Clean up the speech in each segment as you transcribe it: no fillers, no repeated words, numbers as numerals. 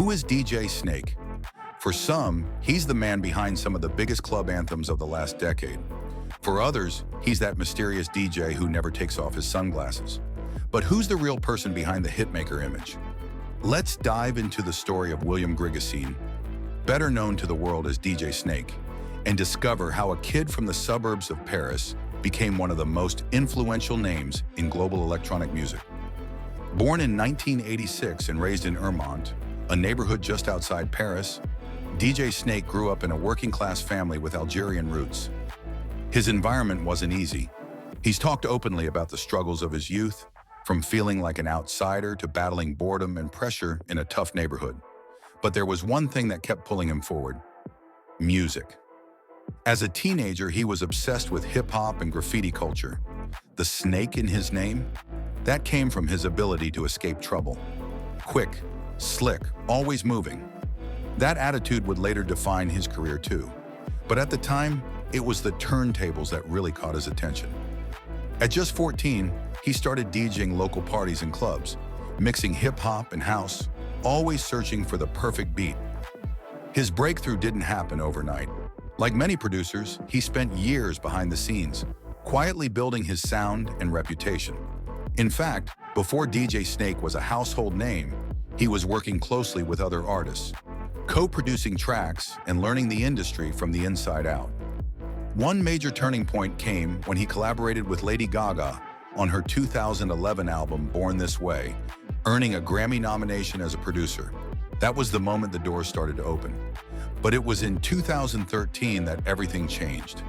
who is DJ Snake? For some, he's the man behind some of the biggest club anthems of the last decade. For others, he's that mysterious DJ who never takes off his sunglasses. But who's the real person behind the Hitmaker image? Let's dive into the story of William Grigahcine, better known to the world as DJ Snake, and discover how a kid from the suburbs of Paris became one of the most influential names in global electronic music. Born in 1986 and raised in Ermont, a neighborhood just outside Paris, DJ Snake grew up in a working-class family with Algerian roots. His environment wasn't easy. He's talked openly about the struggles of his youth, from feeling like an outsider to battling boredom and pressure in a tough neighborhood. But there was one thing that kept pulling him forward: music. As a teenager, he was obsessed with hip-hop and graffiti culture. The snake in his name? That came from his ability to escape trouble. Quick, slick, always moving. That attitude would later define his career too. But at the time, it was the turntables that really caught his attention. At just 14, he started DJing local parties and clubs, mixing hip-hop and house, always searching for the perfect beat. His breakthrough didn't happen overnight. Like many producers, he spent years behind the scenes, quietly building his sound and reputation. In fact, before DJ Snake was a household name, he was working closely with other artists, co-producing tracks and learning the industry from the inside out. One major turning point came when he collaborated with Lady Gaga on her 2011 album Born This Way, earning a Grammy nomination as a producer. That was the moment the doors started to open. But it was in 2013 that everything changed.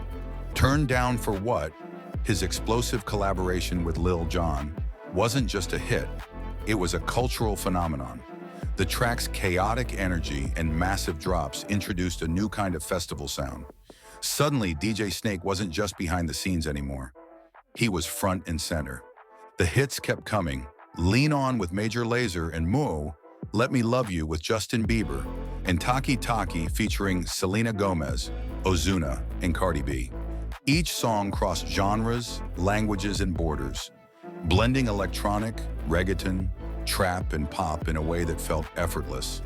Turned Down for What, his explosive collaboration with Lil Jon, wasn't just a hit, it was a cultural phenomenon. The track's chaotic energy and massive drops introduced a new kind of festival sound. Suddenly, DJ Snake wasn't just behind the scenes anymore. He was front and center. The hits kept coming: Lean On with Major Lazer and Moo, Let Me Love You with Justin Bieber, and Taki Taki featuring Selena Gomez, Ozuna, and Cardi B. Each song crossed genres, languages, and borders, blending electronic, reggaeton, trap, and pop in a way that felt effortless.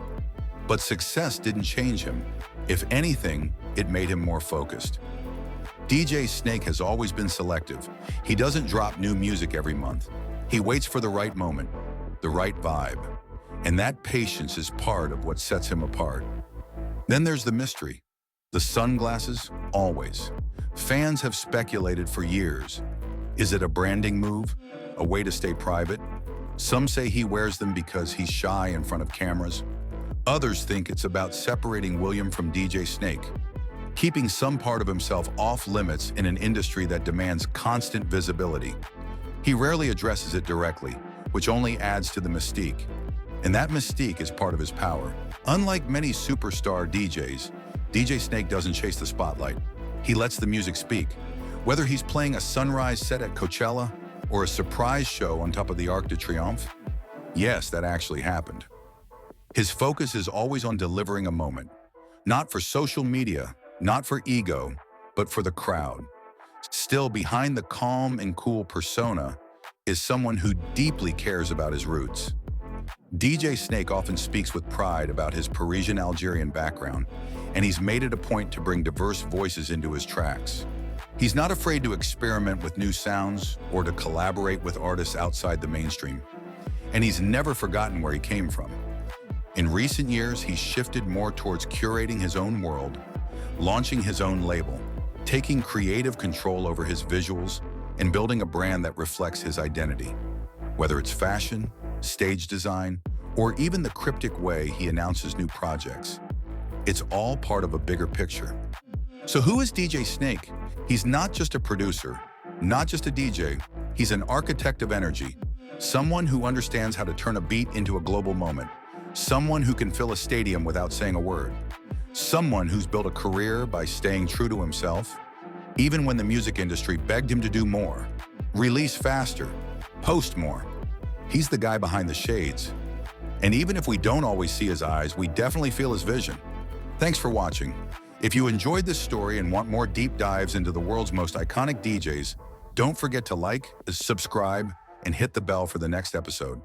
But success didn't change him. If anything, it made him more focused. DJ Snake has always been selective. He doesn't drop new music every month. He waits for the right moment, the right vibe. And that patience is part of what sets him apart. Then there's the mystery. The sunglasses, always. Fans have speculated for years. Is it a branding move? A way to stay private? Some say he wears them because he's shy in front of cameras. Others think it's about separating William from DJ Snake, keeping some part of himself off limits in an industry that demands constant visibility. He rarely addresses it directly, which only adds to the mystique. And that mystique is part of his power. Unlike many superstar DJs, DJ Snake doesn't chase the spotlight. He lets the music speak. Whether he's playing a sunrise set at Coachella or a surprise show on top of the Arc de Triomphe, yes, that actually happened. His focus is always on delivering a moment, not for social media, not for ego, but for the crowd. Still, behind the calm and cool persona is someone who deeply cares about his roots. DJ Snake often speaks with pride about his Parisian Algerian background, and he's made it a point to bring diverse voices into his tracks. He's not afraid to experiment with new sounds or to collaborate with artists outside the mainstream. And he's never forgotten where he came from. In recent years, he's shifted more towards curating his own world, launching his own label, taking creative control over his visuals, and building a brand that reflects his identity. Whether it's fashion, stage design, or even the cryptic way he announces new projects, it's all part of a bigger picture. So who is DJ Snake? He's not just a producer, not just a DJ, he's an architect of energy, someone who understands how to turn a beat into a global moment, someone who can fill a stadium without saying a word, someone who's built a career by staying true to himself, even when the music industry begged him to do more, release faster, post more. He's the guy behind the shades. And even if we don't always see his eyes, we definitely feel his vision. Thanks for watching. If you enjoyed this story and want more deep dives into the world's most iconic DJs, don't forget to like, subscribe, and hit the bell for the next episode.